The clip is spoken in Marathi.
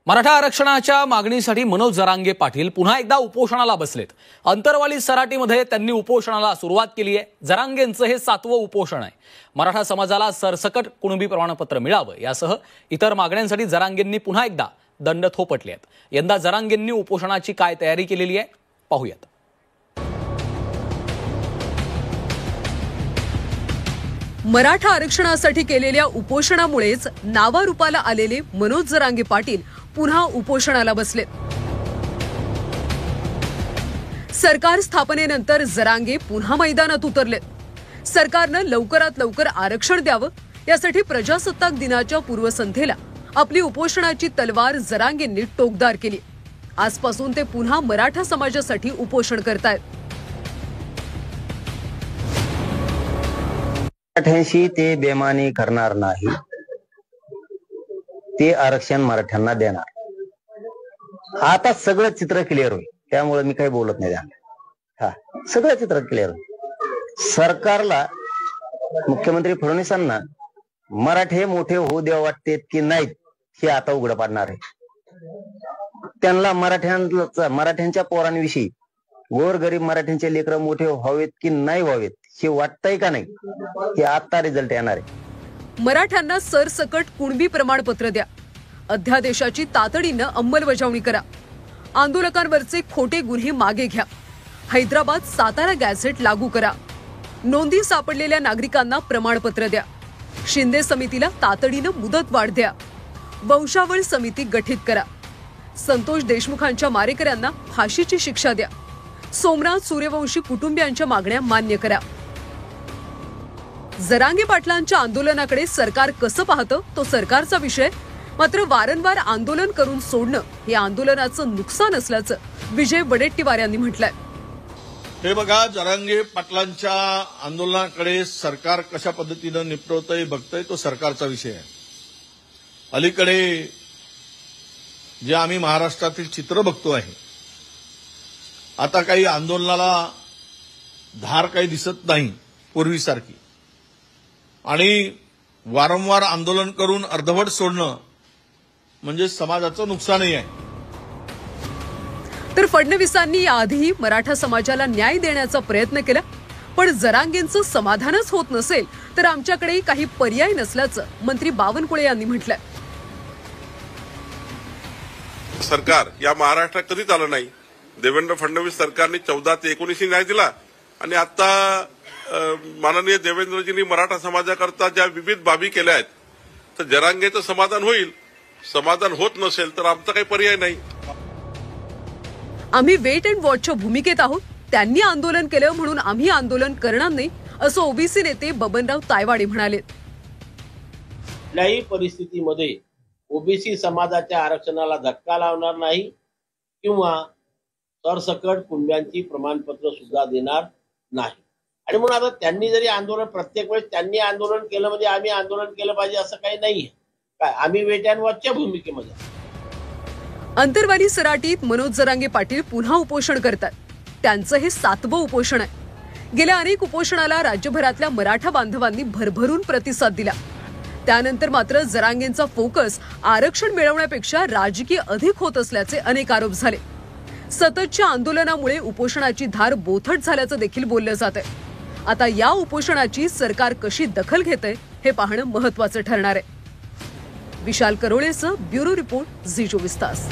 मराठा आरक्षणाच्या मागणीसाठी मनोज जरांगे पाटील पुन्हा एकदा उपोषणाला बसलेत। अंतरवाली सराटीमध्ये त्यांनी उपोषणाला सुरुवात केली आहे। जरांगेंचं हे 7वं उपोषण आहे। मराठा समाजाला सरसकट कुणबी प्रमाणपत्र मिळावं यासह इतर मागण्यांसाठी जरांगेंनी पुन्हा एकदा दंड थोपटले आहेत। यंदा जरांगेंनी उपोषणाची काय तयारी केलेली आहे पाहूयात। मराठा आरक्षणासाठी केलेल्या उपोषणामुळेच नावारूपाला आलेले मनोज जरांगे पाटील पुन्हा उपोषणाला बसलेत। सरकार स्थापनेनंतर जरांगे पुन्हा मैदानात उतरलेत। सरकारनं लवकरात लवकर आरक्षण द्यावं यासाठी प्रजासत्ताक दिनाच्या पूर्वसंध्येला आपली उपोषणाची तलवार जरांगेंनी टोकदार केली। आजपासून ते पुन्हा मराठा समाजासाठी उपोषण करतायत। मराठ्यांशी ते बेमानी करणार नाही, ते आरक्षण मराठ्यांना देणार। आता सगळं चित्र क्लिअर होईल, त्यामुळे मी काही बोलत नाही। सगळं चित्र क्लिअर होईल। सरकारला, मुख्यमंत्री फडणवीसांना मराठे मोठे होऊ द्यावे वाटतेत की नाहीत हे आता उघड पाडणार आहे। त्यांना मराठ्यांच्या पोरांविषयी, गोरगरीब मराठ्यांचे लेकरं मोठे व्हावेत की नाही व्हावेत हे वाटतंय का नाही हे आता रिझल्ट येणार आहे। मराठ्यांना सरसकट कुणबी प्रमाणपत्र द्या, अध्यादेशाची तातडीनं अंमलबजावणी करा, आंदोलकांवरचे खोटे गुन्हे मागे घ्या, हैदराबाद सातारा गॅझेट लागू करा, नोंदी सापडलेल्या नागरिकांना प्रमाणपत्र द्या, शिंदे समितीला तातडीनं मुदतवाढ द्या, वंशावळ समिती गठीत करा, संतोष देशमुखांच्या मारेकऱ्यांना फाशीची शिक्षा द्या, सोमनाथ सूर्यवंशी कुटुंबियांच्या मागण्या मान्य करा। जरांगे पाटलांच्या आंदोलनाकडे सरकार कसं पाहतं तो सरकारचा विषय, मात्र वारंवार आंदोलन करून सोडणं हे आंदोलनाचं नुकसान असल्याचं विजय वडेट्टीवार यांनी म्हटलंय। हे बघा, जरांगे पाटलांच्या आंदोलनाकडे सरकार कशा पद्धतीनं निपटवतंय बघतंय तो सरकारचा विषय आहे। अलीकडे जे आम्ही महाराष्ट्रातील चित्र बघतो आहे, आता काही आंदोलनाला धार काही दिसत नाही पूर्वीसारखी, आणि वारंवार आंदोलन करून अर्धवट सोडणं म्हणजे समाजाचं नुकसानही आहे। तर फडणवीसांनी याआधीही मराठा समाजाला न्याय देण्याचा प्रयत्न केला, पण जरांगेंचं समाधानच होत नसेल तर आमच्याकडे काही पर्याय नसल्याचं मंत्री बावनकुळे यांनी म्हटलंय। सरकार या महाराष्ट्रात कधीच आलं नाही। देवेंद्र फडणवीस सरकारने 14 ते 19 न्याय दिला, आणि आता माननीय देवेंद्रजींनी मराठा समाजाकरता ज्या विविध बाबी केल्या आहेत, तर जरांगेचं समाधान होईल। समाधान होत नसेल तर आमचा काही पर्याय नाही। आम्ही वेट अँड वॉचच्या भूमिकेत आहोत। त्यांनी आंदोलन केलं म्हणून आम्ही आंदोलन करणार नाही, असं ओबीसी नेते बबनराव तायवाडे म्हणाले। कुठल्याही परिस्थितीमध्ये ओबीसी समाजाच्या आरक्षणाला धक्का लावणार नाही किंवा सरसकट कुणब्यांची प्रमाणपत्र सुद्धा देणार नाही। आणि म्हणून आता त्यांनी जरी आंदोलन, प्रत्येक वेळेस त्यांनी आंदोलन केलं म्हणजे आम्ही आंदोलन केलं पाहिजे असं काही नाहीये। काय आम्ही वेट अँड वॉचच्या भूमिकेमध्ये। अंतरवाली सराटीत मनोज जरांगे पाटील पुन्हा उपोषण करतात। त्यांचं हे 7वं उपोषण आहे। गेल्या अनेक उपोषणाला राज्यभरातल्या मराठा बांधवांनी भरभरून प्रतिसाद दिला। त्यानंतर मात्र जरांगेंचा फोकस आरक्षण मिळवण्यापेक्षा राजकीय अधिक होत असल्याचे अनेक आरोप झाले। सततच्या आंदोलनामुळे उपोषणाची धार बोथट झाल्याचं देखील बोललं जात आहे। आता या उपोषणाची सरकार कशी दखल घेतंय हे पाहणं महत्त्वाचं ठरणार आहे। विशाल करोळेसह ब्युरो रिपोर्ट झी 24 तास।